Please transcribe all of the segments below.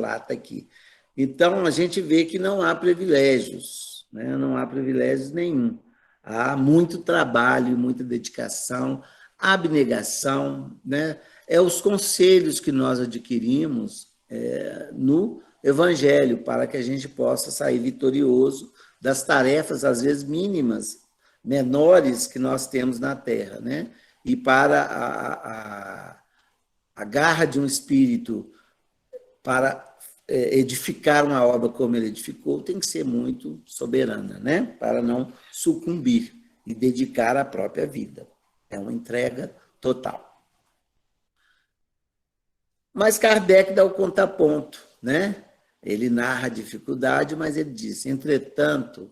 relata aqui. Então, a gente vê que não há privilégios, né? Não há privilégios nenhum. Há muito trabalho, muita dedicação, abnegação, né? É os conselhos que nós adquirimos no Evangelho, para que a gente possa sair vitorioso das tarefas, às vezes mínimas, menores que nós temos na Terra, né? E para a garra de um espírito para edificar uma obra como ele edificou, tem que ser muito soberana, né? Para não sucumbir e dedicar a própria vida. É uma entrega total. Mas Kardec dá o contraponto, né? Ele narra a dificuldade, mas ele diz: entretanto,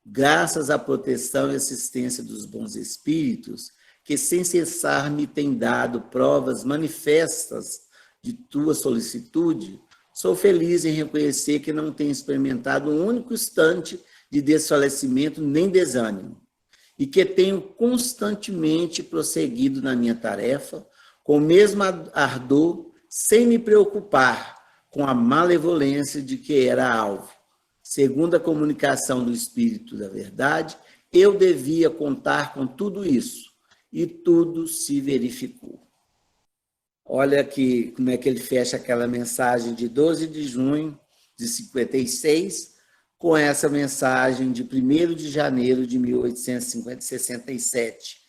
graças à proteção e assistência dos bons espíritos, que sem cessar me têm dado provas manifestas de tua solicitude, sou feliz em reconhecer que não tenho experimentado um único instante de desfalecimento nem desânimo, e que tenho constantemente prosseguido na minha tarefa, com o mesmo ardor, sem me preocupar com a malevolência de que era alvo. Segundo a comunicação do Espírito da Verdade, eu devia contar com tudo isso, e tudo se verificou. Olha aqui como é que ele fecha aquela mensagem de 12 de junho de 56, com essa mensagem de 1º de janeiro de 1867.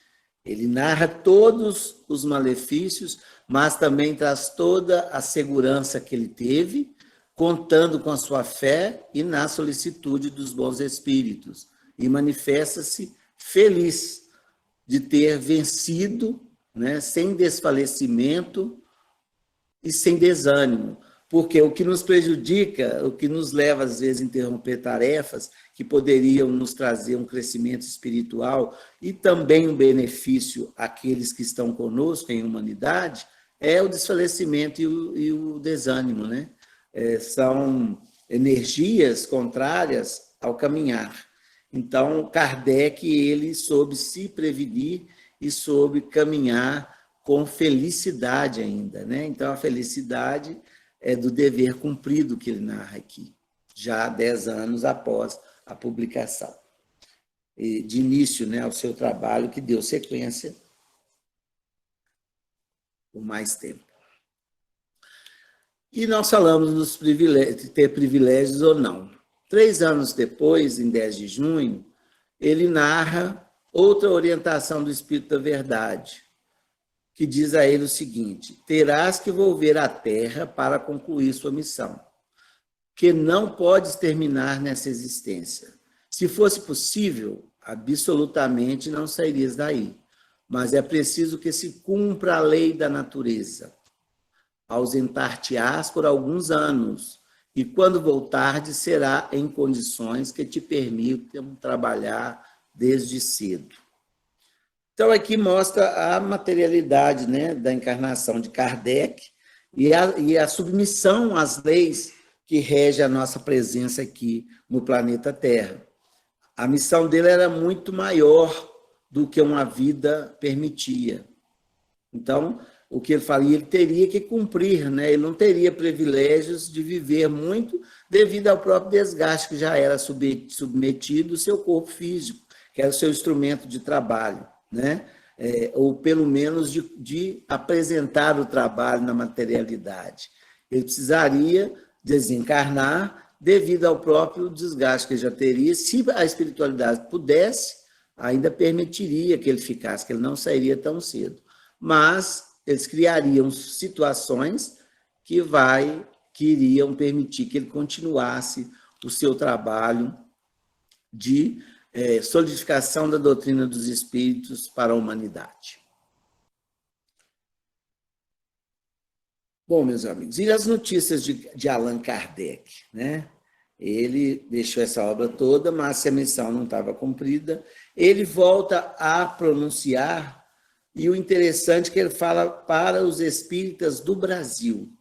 Ele narra todos os malefícios, mas também traz toda a segurança que ele teve, contando com a sua fé e na solicitude dos bons espíritos, e manifesta-se feliz de ter vencido, né, sem desfalecimento e sem desânimo, porque o que nos prejudica, o que nos leva às vezes a interromper tarefas que poderiam nos trazer um crescimento espiritual e também um benefício àqueles que estão conosco em humanidade, é o desfalecimento e o desânimo, né? São energias contrárias ao caminhar. Então, Kardec, ele soube se prevenir e soube caminhar com felicidade ainda, né? Então, a felicidade é do dever cumprido que ele narra aqui, já 10 anos após a publicação. E de início, né, ao seu trabalho, que deu sequência por mais tempo. E nós falamos dos privilégios, de ter privilégios ou não. 3 anos depois, em 10 de junho, ele narra outra orientação do Espírito da Verdade, que diz a ele o seguinte: terás que volver à Terra para concluir sua missão, que não podes terminar nessa existência. Se fosse possível, absolutamente não sairias daí, mas é preciso que se cumpra a lei da natureza. Ausentar-te-ás por alguns anos, e quando voltardes será em condições que te permitam trabalhar desde cedo. Então, aqui mostra a materialidade, né, da encarnação de Kardec e a submissão às leis que regem a nossa presença aqui no planeta Terra. A missão dele era muito maior do que uma vida permitia. Então, o que ele falia, ele teria que cumprir, né? Ele não teria privilégios de viver muito devido ao próprio desgaste que já era submetido o seu corpo físico, que era o seu instrumento de trabalho, né? Ou pelo menos de apresentar o trabalho na materialidade. Ele precisaria desencarnar devido ao próprio desgaste que ele já teria. Se a espiritualidade pudesse, ainda permitiria que ele ficasse, que ele não sairia tão cedo. Mas eles criariam situações que iriam permitir que ele continuasse o seu trabalho de solidificação da doutrina dos espíritos para a humanidade. Bom, meus amigos, e as notícias de Allan Kardec, né? Ele deixou essa obra toda, mas se a missão não estava cumprida, ele volta a pronunciar. E o interessante é que ele fala para os espíritas do Brasil.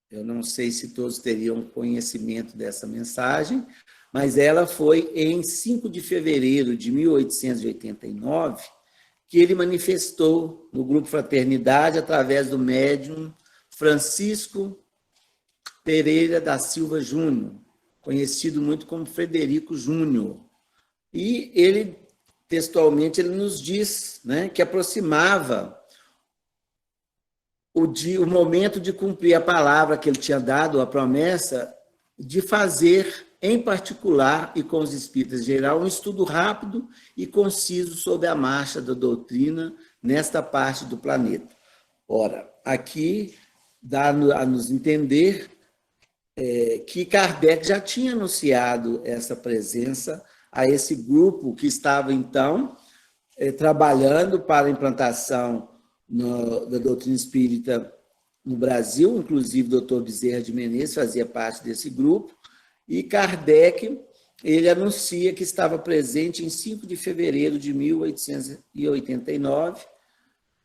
Eu não sei se todos teriam conhecimento dessa mensagem, mas ela foi em 5 de fevereiro de 1889 que ele manifestou no Grupo Fraternidade, através do médium Francisco Pereira da Silva Júnior, conhecido muito como Frederico Júnior. E ele, textualmente, ele nos diz, né, que aproximava o momento de cumprir a palavra que ele tinha dado, a promessa, de fazer, em particular e com os espíritas em geral, um estudo rápido e conciso sobre a marcha da doutrina nesta parte do planeta. Ora, aqui dá a nos entender que Kardec já tinha anunciado essa presença a esse grupo que estava, então, trabalhando para a implantação da doutrina espírita no Brasil, inclusive o doutor Bezerra de Menezes fazia parte desse grupo, e Kardec, ele anuncia que estava presente em 5 de fevereiro de 1889.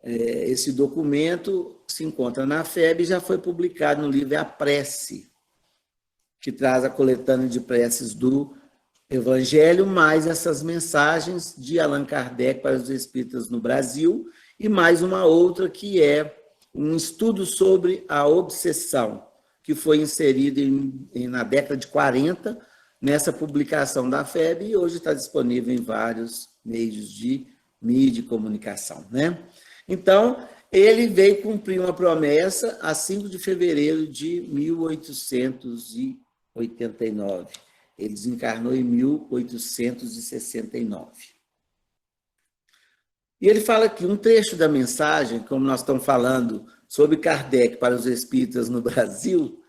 Esse documento se encontra na FEB e já foi publicado no livro A Prece, que traz a coletânea de preces do Evangelho, mais essas mensagens de Allan Kardec para os espíritas no Brasil, e mais uma outra que é um estudo sobre a obsessão, que foi inserido na década de 40, nessa publicação da FEB, e hoje está disponível em vários meios de mídia e comunicação, né? Então, ele veio cumprir uma promessa a 5 de fevereiro de 1889. Ele desencarnou em 1869. E ele fala aqui um trecho da mensagem, como nós estamos falando sobre Kardec para os espíritas no Brasil,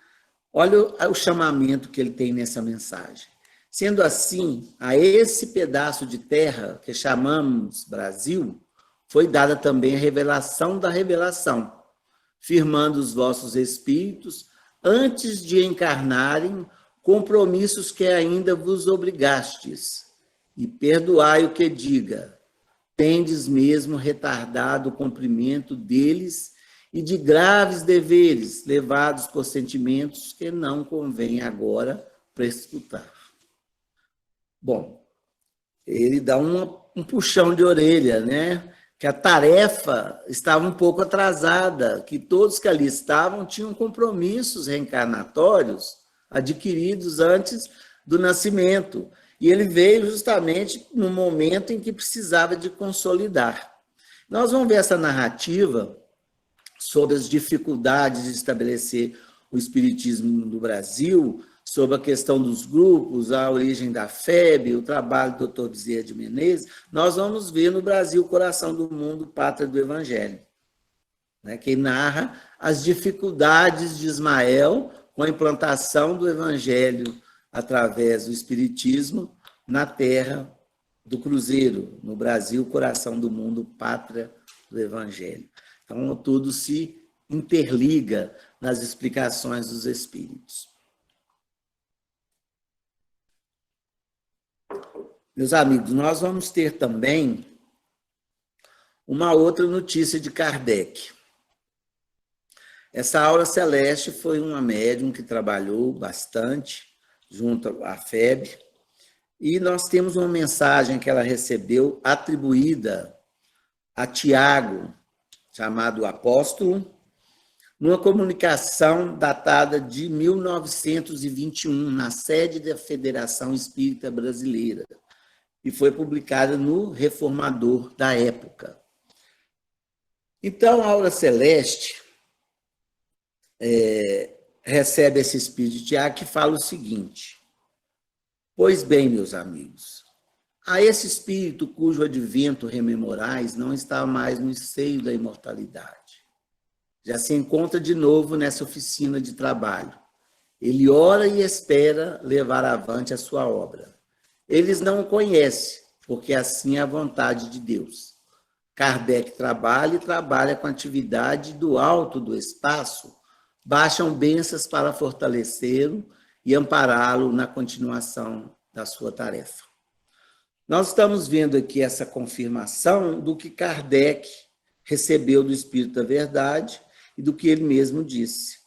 olha o chamamento que ele tem nessa mensagem. Sendo assim, a esse pedaço de terra que chamamos Brasil, foi dada também a revelação da revelação, firmando os vossos espíritos, antes de encarnarem, compromissos que ainda vos obrigastes, e perdoai o que diga, tendes mesmo retardado o cumprimento deles e de graves deveres, levados por sentimentos que não convém agora prescrutar. Bom, ele dá um puxão de orelha, né? Que a tarefa estava um pouco atrasada, que todos que ali estavam tinham compromissos reencarnatórios adquiridos antes do nascimento. E ele veio justamente no momento em que precisava de consolidar. Nós vamos ver essa narrativa sobre as dificuldades de estabelecer o espiritismo no Brasil, sobre a questão dos grupos, a origem da FEB, o trabalho do doutor Bezerra de Menezes. Nós vamos ver no Brasil, Coração do Mundo, Pátria do Evangelho, né, que narra as dificuldades de Ismael com a implantação do Evangelho através do Espiritismo na terra do Cruzeiro, no Brasil, Coração do Mundo, Pátria do Evangelho. Então, tudo se interliga nas explicações dos Espíritos. Meus amigos, nós vamos ter também uma outra notícia de Kardec. Essa Aura Celeste foi uma médium que trabalhou bastante junto à FEB, e nós temos uma mensagem que ela recebeu atribuída a Tiago, chamado Apóstolo, numa comunicação datada de 1921, na sede da Federação Espírita Brasileira, e foi publicada no Reformador da época. Então, a Aura Celeste recebe esse espírito de Tiago que fala o seguinte: pois bem, meus amigos, a esse espírito cujo advento rememorais não está mais no seio da imortalidade. Já se encontra de novo nessa oficina de trabalho. Ele ora e espera levar avante a sua obra. Eles não o conhecem, porque assim é a vontade de Deus. Kardec trabalha e trabalha com a atividade do alto do espaço, baixam bênçãos para fortalecê-lo e ampará-lo na continuação da sua tarefa. Nós estamos vendo aqui essa confirmação do que Kardec recebeu do Espírito da Verdade e do que ele mesmo disse,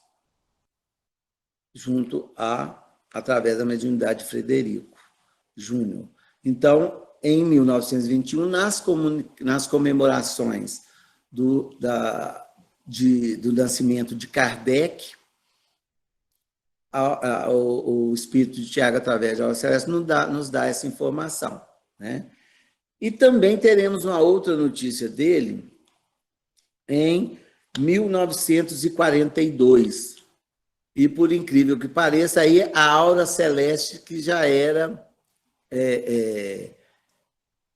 através da mediunidade de Frederico Júnior. Então, em 1921, nas comemorações do nascimento de Kardec, o espírito de Tiago, através de aura celeste, nos dá essa informação, né? E também teremos uma outra notícia dele em 1942. E, por incrível que pareça, aí a aura celeste, que já era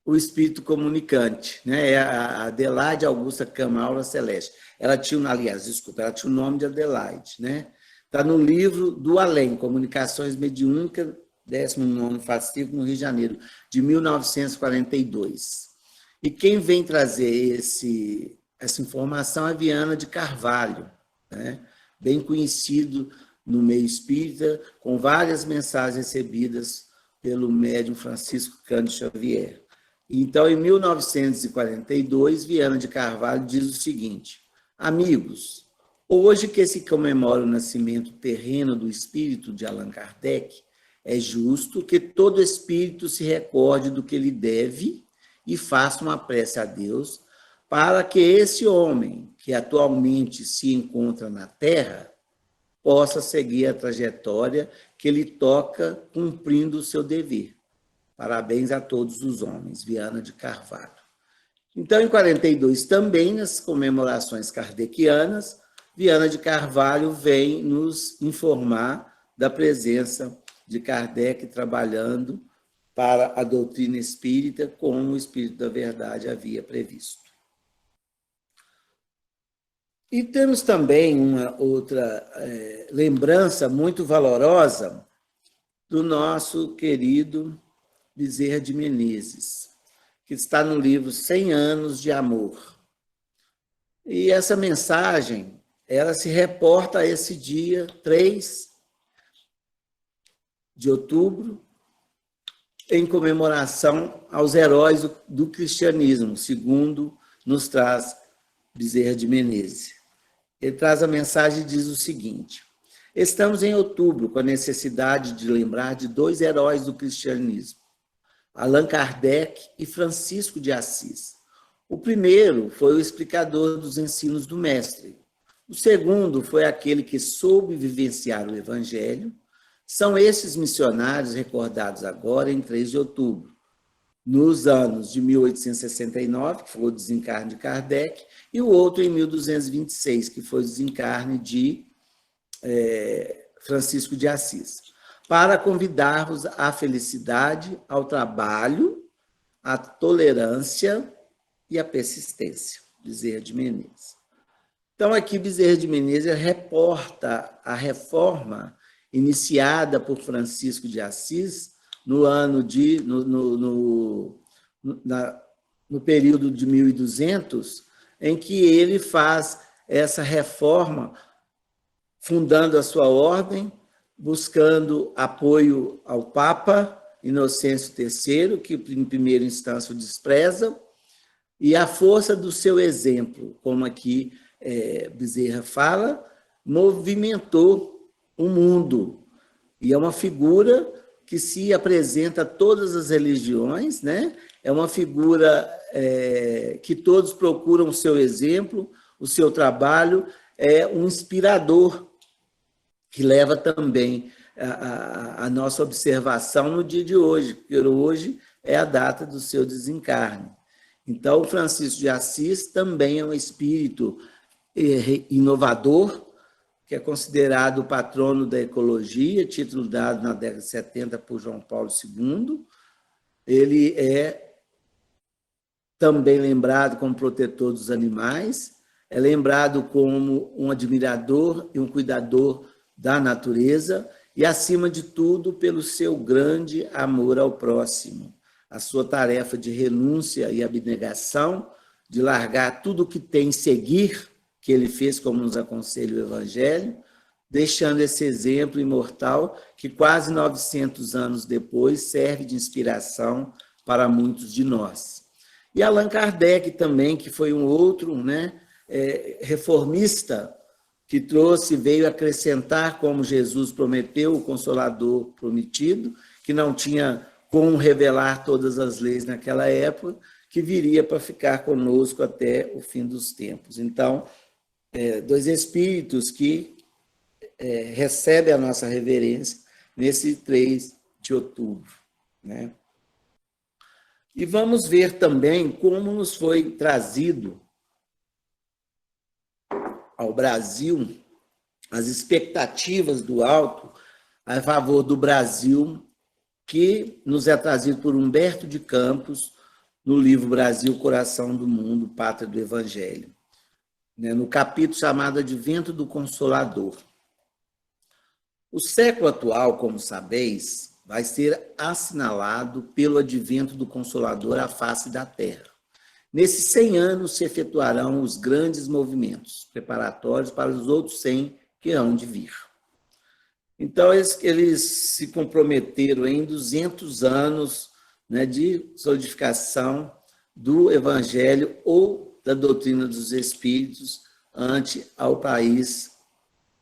o espírito comunicante, né? É a Adelaide Augusta Cama, aura celeste. Ela tinha, aliás, desculpa, ela tinha o nome de Adelaide, né? Está no livro do Além, Comunicações Mediúnicas, 19º Fascículo, no Rio de Janeiro, de 1942. E quem vem trazer essa informação é Viana de Carvalho, né? Bem conhecido no meio espírita, com várias mensagens recebidas pelo médium Francisco Cândido Xavier. Então, em 1942, Viana de Carvalho diz o seguinte: amigos, hoje que se comemora o nascimento terreno do espírito de Allan Kardec, é justo que todo espírito se recorde do que lhe deve e faça uma prece a Deus para que esse homem, que atualmente se encontra na Terra, possa seguir a trajetória que lhe toca cumprindo o seu dever. Parabéns a todos os homens. Viana de Carvalho. Então, em 42, também nas comemorações kardecianas, Viana de Carvalho vem nos informar da presença de Kardec trabalhando para a doutrina espírita, como o Espírito da Verdade havia previsto. E temos também uma outra lembrança muito valorosa do nosso querido Bezerra de Menezes, que está no livro 100 Anos de Amor. E essa mensagem, ela se reporta a esse dia 3 de outubro, em comemoração aos heróis do cristianismo, segundo nos traz Bezerra de Menezes. Ele traz a mensagem e diz o seguinte: estamos em outubro com a necessidade de lembrar de 2 heróis do cristianismo, Allan Kardec e Francisco de Assis. O primeiro foi o explicador dos ensinos do mestre. O segundo foi aquele que soube vivenciar o evangelho. São esses missionários recordados agora em 3 de outubro, nos anos de 1869, que foi o desencarne de Kardec, e o outro em 1226, que foi o desencarne de Francisco de Assis, para convidar-vos à felicidade, ao trabalho, à tolerância e à persistência. Bezerra de Menezes. Então, aqui Bezerra de Menezes reporta a reforma iniciada por Francisco de Assis no período de 1200, em que ele faz essa reforma, fundando a sua ordem, buscando apoio ao Papa Inocêncio III, que em primeira instância o despreza, e a força do seu exemplo, como aqui Bezerra fala, movimentou o mundo. E é uma figura que se apresenta a todas as religiões, né? É uma figura que todos procuram o seu exemplo, o seu trabalho, é um inspirador, que leva também a nossa observação no dia de hoje, porque hoje é a data do seu desencarne. Então, o Francisco de Assis também é um espírito inovador, que é considerado o patrono da ecologia, título dado na década de 70 por João Paulo II. Ele é também lembrado como protetor dos animais, é lembrado como um admirador e um cuidador da natureza e, acima de tudo, pelo seu grande amor ao próximo, a sua tarefa de renúncia e abnegação, de largar tudo o que tem e seguir, que ele fez, como nos aconselha o Evangelho, deixando esse exemplo imortal que quase 900 anos depois serve de inspiração para muitos de nós. E Allan Kardec também, que foi um outro, né, reformista, que veio acrescentar, como Jesus prometeu, o Consolador prometido, que não tinha como revelar todas as leis naquela época, que viria para ficar conosco até o fim dos tempos. Então, 2 espíritos que recebe a nossa reverência nesse 3 de outubro, né? E vamos ver também como nos foi trazido ao Brasil as expectativas do alto a favor do Brasil, que nos é trazido por Humberto de Campos, no livro Brasil, Coração do Mundo, Pátria do Evangelho, né, no capítulo chamado Advento do Consolador. O século atual, como sabeis, vai ser assinalado pelo advento do Consolador à face da Terra. Nesses 100 anos se efetuarão os grandes movimentos preparatórios para os outros 100 que hão de vir. Então, eles se comprometeram em 200 anos, né, de solidificação do Evangelho ou da doutrina dos Espíritos ante ao país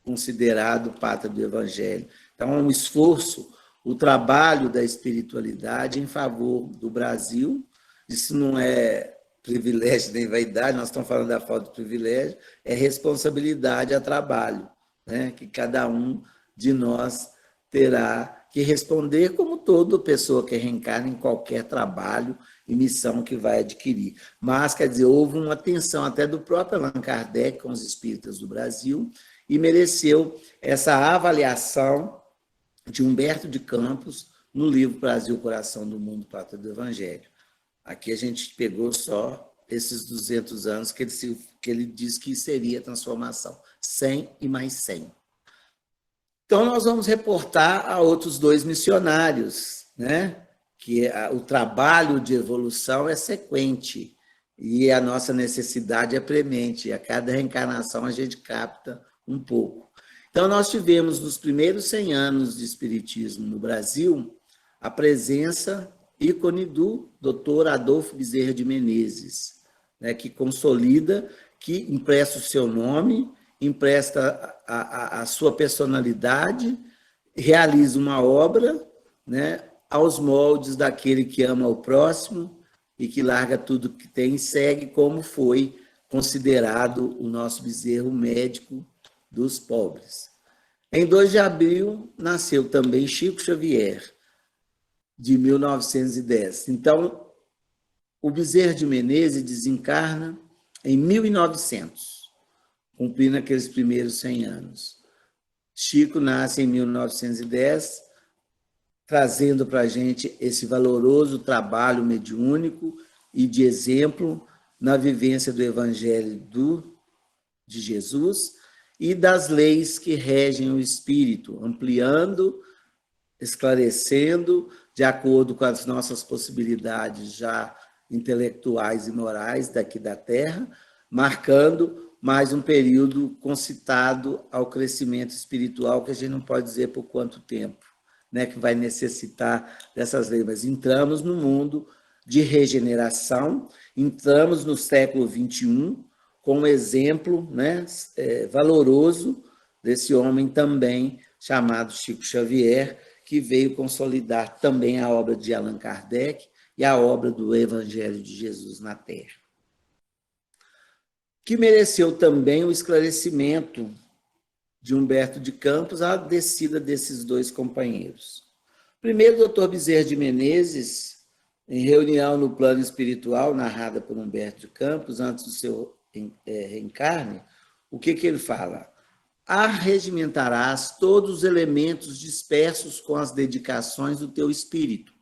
considerado pátria do Evangelho. Então, é um esforço, o trabalho da espiritualidade em favor do Brasil. Isso não é privilégio nem vaidade, nós estamos falando da falta de privilégio, é responsabilidade a trabalho, né, que cada um de nós terá que responder, como toda pessoa que reencarna em qualquer trabalho e missão que vai adquirir. Mas, quer dizer, houve uma atenção até do próprio Allan Kardec com os espíritas do Brasil e mereceu essa avaliação de Humberto de Campos no livro Brasil, Coração do Mundo, Pátria do Evangelho. Aqui a gente pegou só esses 200 anos que ele diz que seria a transformação, 100 e mais 100. Então, nós vamos reportar a outros 2 missionários, né? Que o trabalho de evolução é sequente e a nossa necessidade é premente. A cada reencarnação a gente capta um pouco. Então, nós tivemos nos primeiros 100 anos de Espiritismo no Brasil a presença ícone do Dr. Adolfo Bezerra de Menezes, né? Que consolida, que empresta o seu nome, empresta a sua personalidade, realiza uma obra, né, aos moldes daquele que ama o próximo e que larga tudo que tem e segue, como foi considerado o nosso Bezerra, o médico dos pobres. Em 2 de abril nasceu também Chico Xavier, de 1910. Então, o Bezerra de Menezes desencarna em 1900. Cumprindo aqueles primeiros 100 anos. Chico nasce em 1910, trazendo para a gente esse valoroso trabalho mediúnico e de exemplo na vivência do Evangelho de Jesus e das leis que regem o espírito, ampliando, esclarecendo, de acordo com as nossas possibilidades já intelectuais e morais daqui da Terra, marcando mais um período concitado ao crescimento espiritual, que a gente não pode dizer por quanto tempo, né, que vai necessitar dessas leis. Mas entramos no mundo de regeneração, entramos no século XXI com um exemplo, né, valoroso desse homem também, chamado Chico Xavier, que veio consolidar também a obra de Allan Kardec e a obra do Evangelho de Jesus na Terra, que mereceu também o esclarecimento de Humberto de Campos à descida desses 2 companheiros. Primeiro, o Dr. Bezerra de Menezes, em reunião no plano espiritual, narrada por Humberto de Campos, antes do seu reencarne, o que ele fala? Arregimentarás todos os elementos dispersos com as dedicações do teu espírito,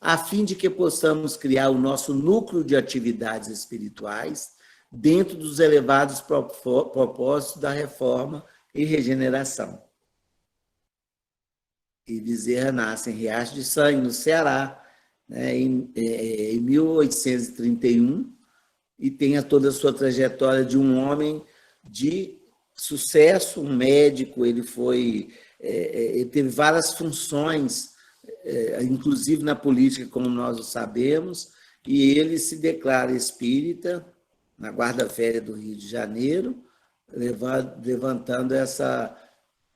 a fim de que possamos criar o nosso núcleo de atividades espirituais dentro dos elevados propósitos da reforma e regeneração. E Bezerra nasce em Riacho de Sangue, no Ceará, né, em 1831, e tem toda a sua trajetória de um homem de sucesso, um médico. Ele teve várias funções, inclusive na política, como nós o sabemos, e ele se declara espírita na Guarda Velha do Rio de Janeiro, levantando essa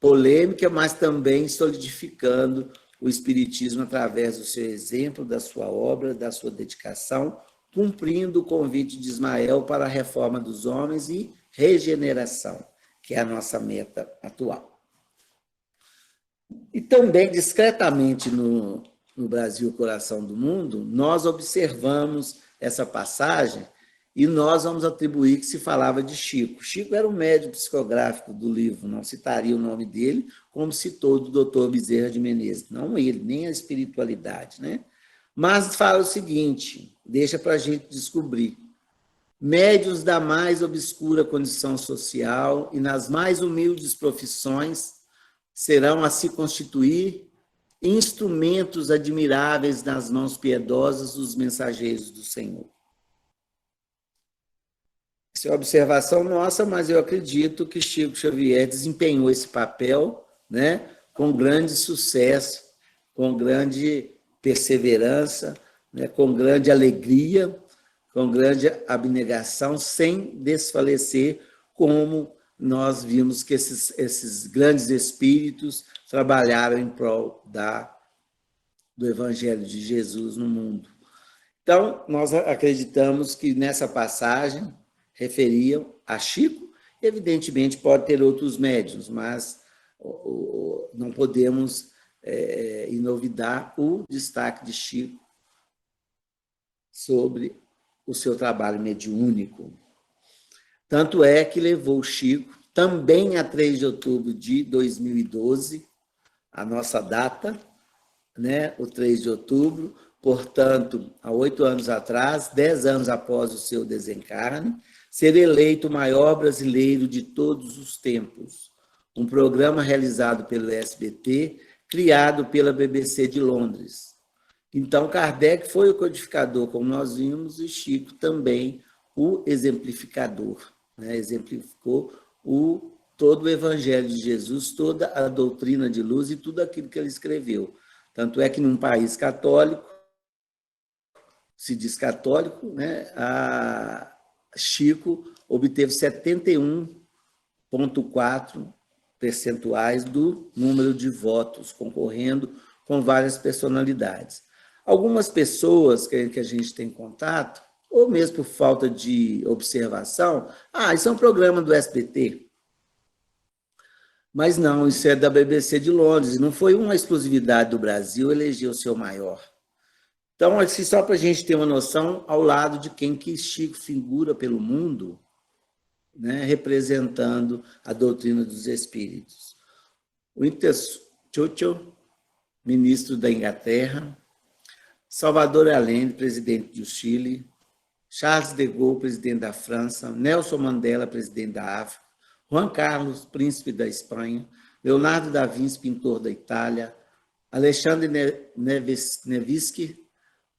polêmica, mas também solidificando o espiritismo através do seu exemplo, da sua obra, da sua dedicação, cumprindo o convite de Ismael para a reforma dos homens e regeneração, que é a nossa meta atual. E também, discretamente, no Brasil, Coração do Mundo, nós observamos essa passagem e nós vamos atribuir que se falava de Chico. Chico era o médium psicográfico do livro, não citaria o nome dele, como citou do doutor Bezerra de Menezes. Não ele, nem a espiritualidade, né? Mas fala o seguinte, deixa para a gente descobrir. Médios da mais obscura condição social e nas mais humildes profissões serão a se constituir instrumentos admiráveis nas mãos piedosas dos mensageiros do Senhor. Essa é uma observação nossa, mas eu acredito que Chico Xavier desempenhou esse papel, né, com grande sucesso, com grande perseverança, né, com grande alegria, com grande abnegação, sem desfalecer, como nós vimos que esses grandes espíritos trabalharam em prol do Evangelho de Jesus no mundo. Então, nós acreditamos que nessa passagem referiam a Chico, evidentemente pode ter outros médiuns, mas não podemos inovidar o destaque de Chico sobre o seu trabalho mediúnico. Tanto é que levou Chico, também a 3 de outubro de 2012, a nossa data, né, o 3 de outubro, portanto, há 8 anos atrás, 10 anos após o seu desencarne, ser eleito o maior brasileiro de todos os tempos. Um programa realizado pelo SBT, criado pela BBC de Londres. Então, Kardec foi o codificador, como nós vimos, e Chico também o exemplificador, né? Exemplificou todo o Evangelho de Jesus, toda a doutrina de luz e tudo aquilo que ele escreveu. Tanto é que, num país católico, se diz católico, né, Chico obteve 71,4% do número de votos, concorrendo com várias personalidades. Algumas pessoas que a gente tem contato, ou mesmo por falta de observação, isso é um programa do SBT. Mas não, isso é da BBC de Londres, não foi uma exclusividade do Brasil eleger o seu maior. Então, assim, só para a gente ter uma noção, ao lado de quem que Chico figura pelo mundo, né, representando a doutrina dos espíritos. Winston Churchill, ministro da Inglaterra, Salvador Allende, presidente do Chile, Charles de Gaulle, presidente da França, Nelson Mandela, presidente da África, Juan Carlos, príncipe da Espanha, Leonardo da Vinci, pintor da Itália, Alexandre Nevsky,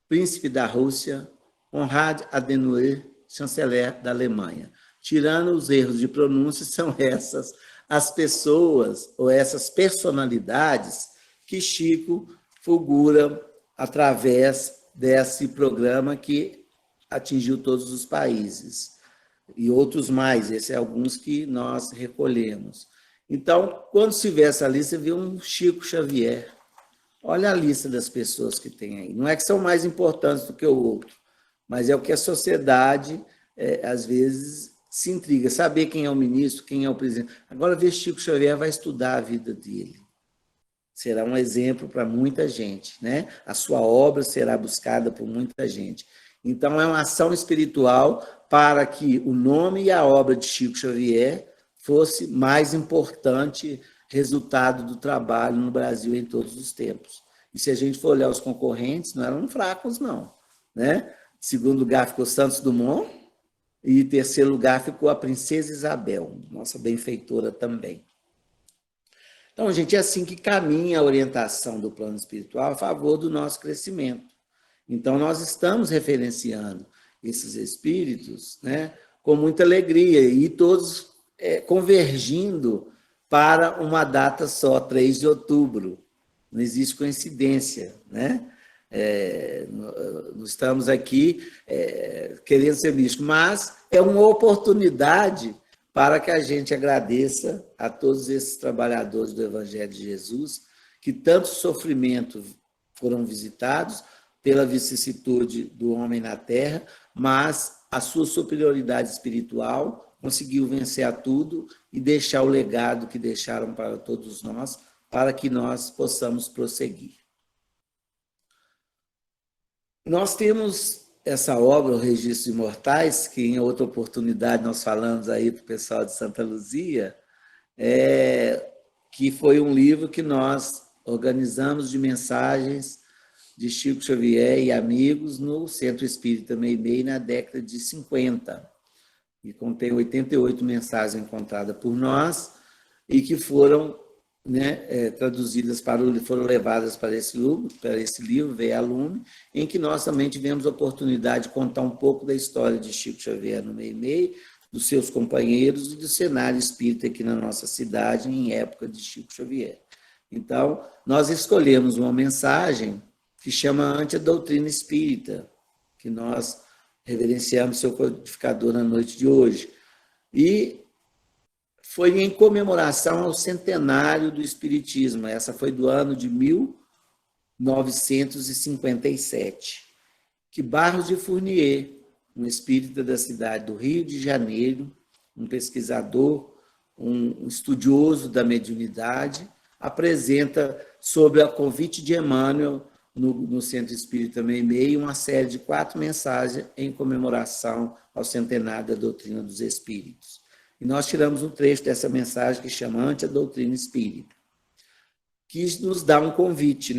príncipe da Rússia, Konrad Adenauer, chanceler da Alemanha. Tirando os erros de pronúncia, são essas as pessoas ou essas personalidades que Chico fulgura através desse programa que atingiu todos os países. E outros mais, esses são alguns que nós recolhemos. Então, quando se vê essa lista, vê um Chico Xavier. Olha a lista das pessoas que tem aí. Não é que são mais importantes do que o outro, mas é o que a sociedade, às vezes, se intriga. Saber quem é o ministro, quem é o presidente. Agora, ver Chico Xavier vai estudar a vida dele. Será um exemplo para muita gente, né? A sua obra será buscada por muita gente. Então, é uma ação espiritual para que o nome e a obra de Chico Xavier fosse mais importante resultado do trabalho no Brasil em todos os tempos. E se a gente for olhar os concorrentes, não eram fracos, não, né? Segundo lugar ficou Santos Dumont e em terceiro lugar ficou a Princesa Isabel, nossa benfeitora também. Então, gente, é assim que caminha a orientação do plano espiritual a favor do nosso crescimento. Então, nós estamos referenciando esses espíritos, né, com muita alegria e todos convergindo para uma data só, 3 de outubro. Não existe coincidência, né? Não estamos aqui querendo ser místicos, mas é uma oportunidade para que a gente agradeça a todos esses trabalhadores do Evangelho de Jesus, que tanto sofrimento foram visitados pela vicissitude do homem na Terra, mas a sua superioridade espiritual conseguiu vencer a tudo e deixar o legado que deixaram para todos nós, para que nós possamos prosseguir. Nós temos essa obra, O Registro de Imortais, que em outra oportunidade nós falamos aí para o pessoal de Santa Luzia, que foi um livro que nós organizamos de mensagens de Chico Xavier e amigos no Centro Espírita Meimei na década de 50. E contém 88 mensagens encontradas por nós e que foram traduzidas foram levadas para esse livro, Veia Lume, em que nós também tivemos a oportunidade de contar um pouco da história de Chico Xavier no Meimei, dos seus companheiros e do cenário espírita aqui na nossa cidade em época de Chico Xavier. Então, nós escolhemos uma mensagem que chama Ante a Doutrina Espírita, que nós reverenciamos seu codificador na noite de hoje. E foi em comemoração ao centenário do Espiritismo. Essa foi do ano de 1957, que Barros de Fournier, um espírita da cidade do Rio de Janeiro, um pesquisador, um estudioso da mediunidade, apresenta, sob a convite de Emmanuel, no Centro Espírita Meimei, uma série de 4 mensagens em comemoração ao centenário da doutrina dos Espíritos. E nós tiramos um trecho dessa mensagem que chama Ante a Doutrina Espírita, que nos dá um convite,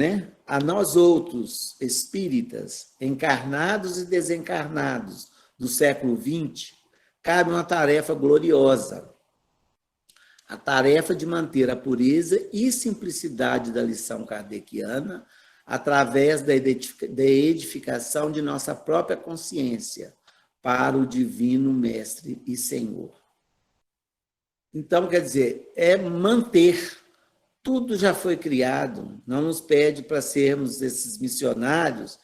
a nós outros espíritas, encarnados e desencarnados do século XX, cabe uma tarefa gloriosa, a tarefa de manter a pureza e simplicidade da lição kardeciana através da edificação de nossa própria consciência para o Divino Mestre e Senhor. Então, quer dizer, é manter. Tudo já foi criado, não nos pede para sermos esses missionários,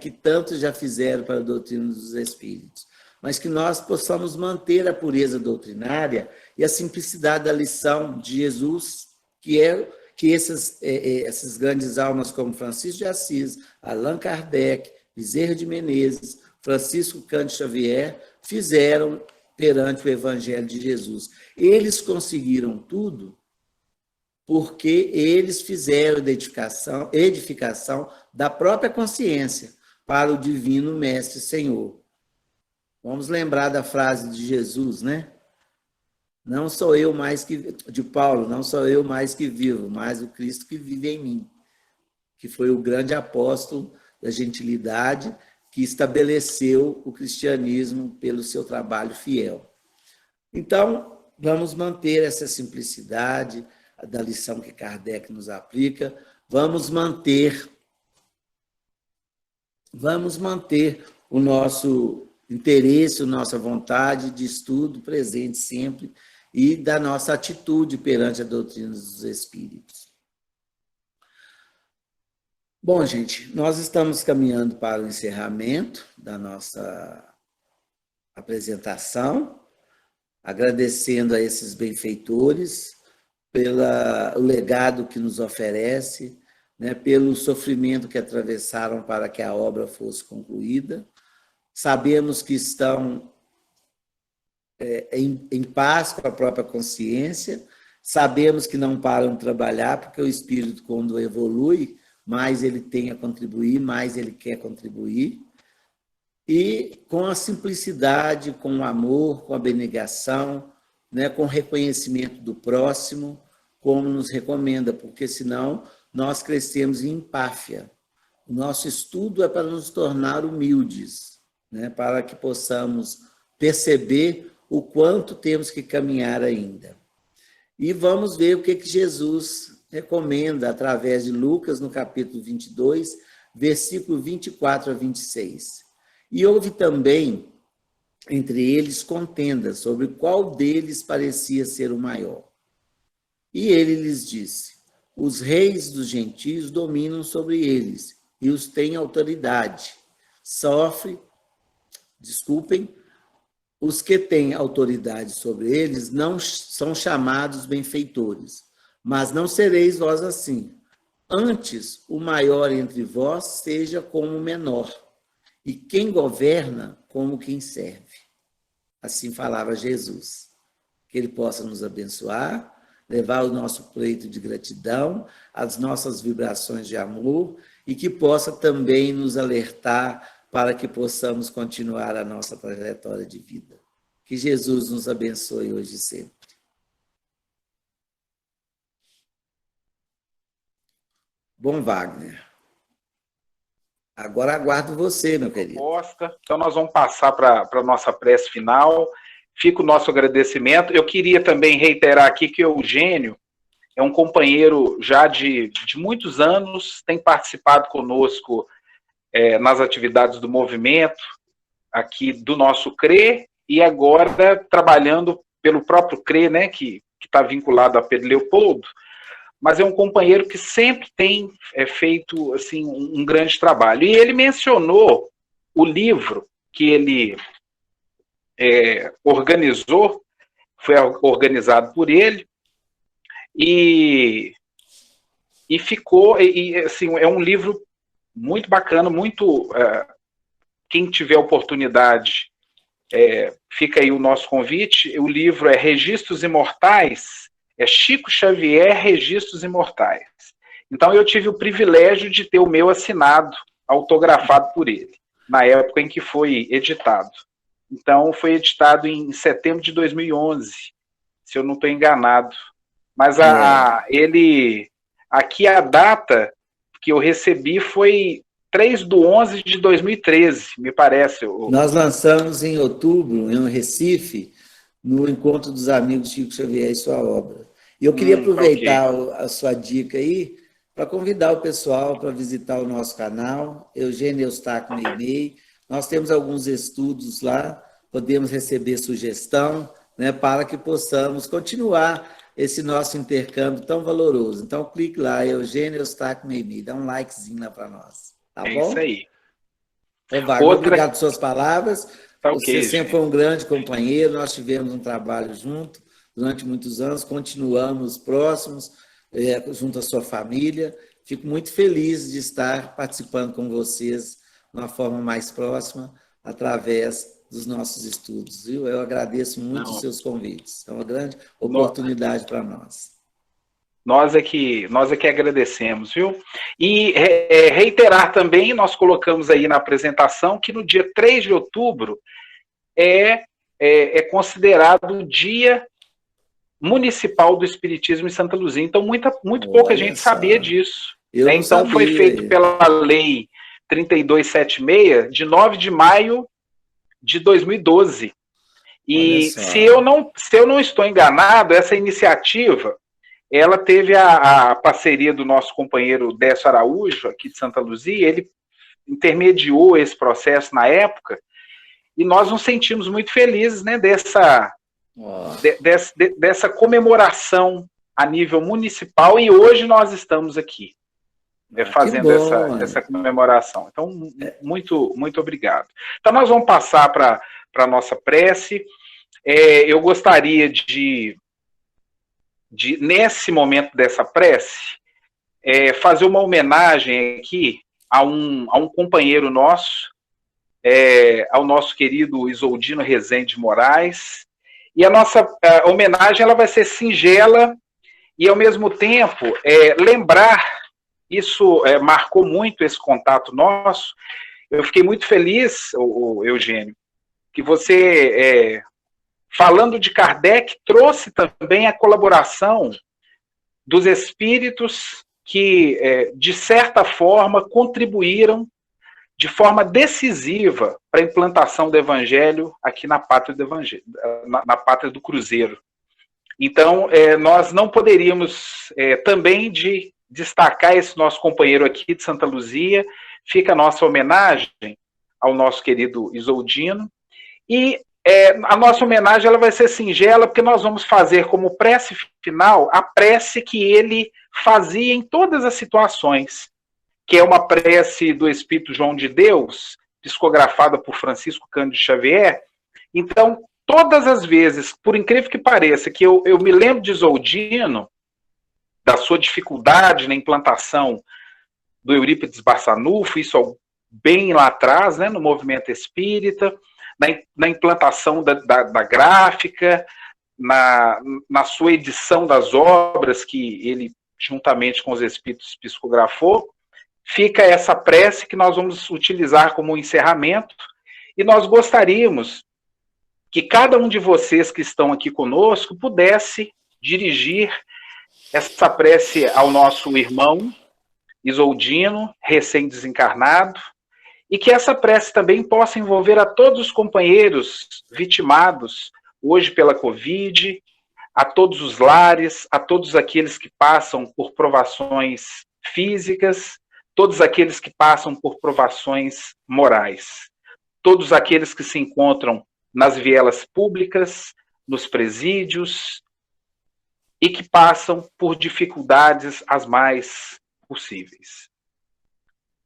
que tanto já fizeram para a doutrina dos Espíritos, mas que nós possamos manter a pureza doutrinária e a simplicidade da lição de Jesus, que essas grandes almas como Francisco de Assis, Allan Kardec, Bezerra de Menezes, Francisco Cândido Xavier fizeram perante o Evangelho de Jesus. Eles conseguiram tudo porque eles fizeram edificação da própria consciência para o Divino Mestre Senhor. Vamos lembrar da frase de Jesus, Não sou eu mais de Paulo, não sou eu mais que vivo, mas o Cristo que vive em mim, que foi o grande apóstolo da gentilidade que estabeleceu o cristianismo pelo seu trabalho fiel. Então, vamos manter essa simplicidade da lição que Kardec nos aplica, vamos manter o nosso interesse, a nossa vontade de estudo presente sempre e da nossa atitude perante a doutrina dos Espíritos. Bom, gente, nós estamos caminhando para o encerramento da nossa apresentação, agradecendo a esses benfeitores pelo legado que nos oferece, pelo sofrimento que atravessaram para que a obra fosse concluída. Sabemos que estão em paz com a própria consciência, sabemos que não param de trabalhar, porque o espírito, quando evolui, mais ele tem a contribuir, mais ele quer contribuir, e com a simplicidade, com o amor, com a abnegação, com o reconhecimento do próximo, como nos recomenda, porque senão nós crescemos em empáfia. O nosso estudo é para nos tornar humildes, para que possamos perceber o quanto temos que caminhar ainda. E vamos ver o que Jesus recomenda através de Lucas, no capítulo 22, versículo 24 a 26. E houve também, entre eles, contenda sobre qual deles parecia ser o maior. E ele lhes disse: os reis dos gentios dominam sobre eles e os têm autoridade. Os que têm autoridade sobre eles não são chamados benfeitores, mas não sereis vós assim. Antes, o maior entre vós seja como o menor, e quem governa como quem serve. Assim falava Jesus. Que ele possa nos abençoar, levar o nosso pleito de gratidão, as nossas vibrações de amor, e que possa também nos alertar para que possamos continuar a nossa trajetória de vida. Que Jesus nos abençoe hoje e sempre. Bom, Wagner. Agora aguardo você, meu querido. Então, nós vamos passar para a nossa prece final. Fica o nosso agradecimento. Eu queria também reiterar aqui que o Eugênio é um companheiro já de muitos anos, tem participado conosco nas atividades do movimento, aqui do nosso CRE, e agora trabalhando pelo próprio CRE, né, que está vinculado a Pedro Leopoldo, mas é um companheiro que sempre tem feito assim, um grande trabalho. E ele mencionou o livro que ele organizou, foi organizado por ele, e ficou, assim, é um livro muito bacana, muito... quem tiver oportunidade, fica aí o nosso convite. O livro é Registros Imortais, é Chico Xavier, Registros Imortais. Então eu tive o privilégio de ter o meu assinado, autografado por ele, na época em que foi editado. Então foi editado em setembro de 2011, se eu não estou enganado. Mas ele, aqui a data que eu recebi foi 3/11 de 2013, me parece. Nós lançamos em outubro, em Recife, no Encontro dos Amigos Chico Xavier e sua obra. E eu queria aproveitar a sua dica aí para convidar o pessoal para visitar o nosso canal, Eugênio Eustáquio Meimei. Nós temos alguns estudos lá, podemos receber sugestão, né, para que possamos continuar esse nosso intercâmbio tão valoroso. Então, clique lá, Eugênio Eustáquio Meimei, dá um likezinho lá para nós. Tá bom? Isso aí. Wagner, obrigado por suas palavras. Você sempre foi um grande companheiro, nós tivemos um trabalho junto durante muitos anos, continuamos próximos, junto à sua família. Fico muito feliz de estar participando com vocês de uma forma mais próxima, através dos nossos estudos. Viu? Eu agradeço muito os seus convites. É uma grande oportunidade para nós. Nós é que agradecemos, viu? E reiterar também, nós colocamos aí na apresentação, que no dia 3 de outubro é considerado o Dia Municipal do Espiritismo em Santa Luzia. Então, muito pouca gente sabia disso. Né? Então, foi feito pela Lei 3276, de 9 de maio de 2012. E se eu não estou enganado, essa iniciativa... ela teve a parceria do nosso companheiro Décio Araújo, aqui de Santa Luzia. Ele intermediou esse processo na época, e nós nos sentimos muito felizes, né, dessa comemoração a nível municipal, e hoje nós estamos aqui fazendo essa comemoração. Então, muito, muito obrigado. Então, nós vamos passar para a nossa prece. Eu gostaria de, nesse momento dessa prece, fazer uma homenagem aqui a um companheiro nosso, ao nosso querido Isoldino Rezende Moraes. E a nossa homenagem ela vai ser singela e, ao mesmo tempo, lembrar, isso marcou muito esse contato nosso. Eu fiquei muito feliz, Eugênio, que você... falando de Kardec, trouxe também a colaboração dos espíritos que, de certa forma, contribuíram de forma decisiva para a implantação do Evangelho aqui na pátria do Evangelho, na pátria do Cruzeiro. Então, nós não poderíamos também destacar esse nosso companheiro aqui de Santa Luzia. Fica a nossa homenagem ao nosso querido Isoldino. E a nossa homenagem ela vai ser singela, porque nós vamos fazer como prece final a prece que ele fazia em todas as situações, que é uma prece do Espírito João de Deus, psicografada por Francisco Cândido Xavier. Então, todas as vezes, por incrível que pareça, que eu me lembro de Isoldino, da sua dificuldade na implantação do Eurípides Barçanufo, isso bem lá atrás, né, no movimento espírita, na implantação da gráfica, na sua edição das obras, que ele, juntamente com os Espíritos, psicografou, fica essa prece que nós vamos utilizar como encerramento, e nós gostaríamos que cada um de vocês que estão aqui conosco pudesse dirigir essa prece ao nosso irmão Isoldino, recém-desencarnado, e que essa prece também possa envolver a todos os companheiros vitimados hoje pela Covid, a todos os lares, a todos aqueles que passam por provações físicas, todos aqueles que passam por provações morais, todos aqueles que se encontram nas vielas públicas, nos presídios, e que passam por dificuldades as mais possíveis.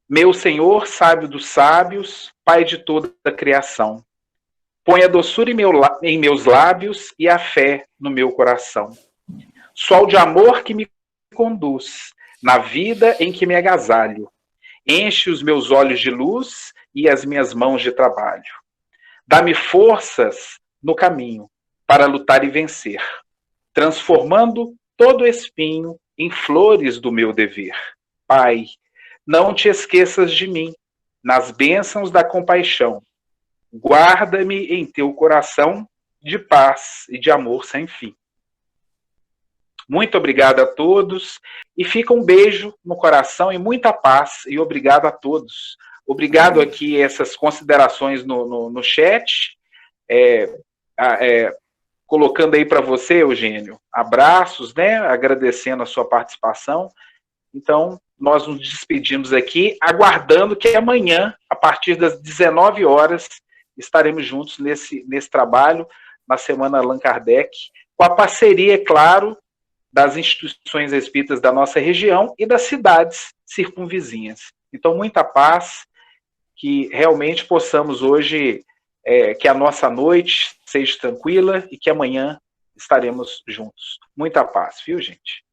Meu Senhor, sábio dos sábios, Pai de toda a criação, põe a doçura em meus lábios e a fé no meu coração. Sol de amor que me conduz na vida em que me agasalho. Enche os meus olhos de luz e as minhas mãos de trabalho. Dá-me forças no caminho para lutar e vencer, transformando todo espinho em flores do meu dever. Pai, não te esqueças de mim, nas bênçãos da compaixão. Guarda-me em teu coração de paz e de amor sem fim. Muito obrigado a todos, e fica um beijo no coração e muita paz, e obrigado a todos. Obrigado aqui essas considerações no chat, colocando aí para você, Eugênio, abraços, né, agradecendo a sua participação. Então, nós nos despedimos aqui, aguardando que amanhã, a partir das 19 horas, estaremos juntos nesse trabalho, na Semana Allan Kardec, com a parceria, é claro, das instituições espíritas da nossa região e das cidades circunvizinhas. Então, muita paz, que realmente possamos hoje, que a nossa noite seja tranquila e que amanhã estaremos juntos. Muita paz, viu, gente?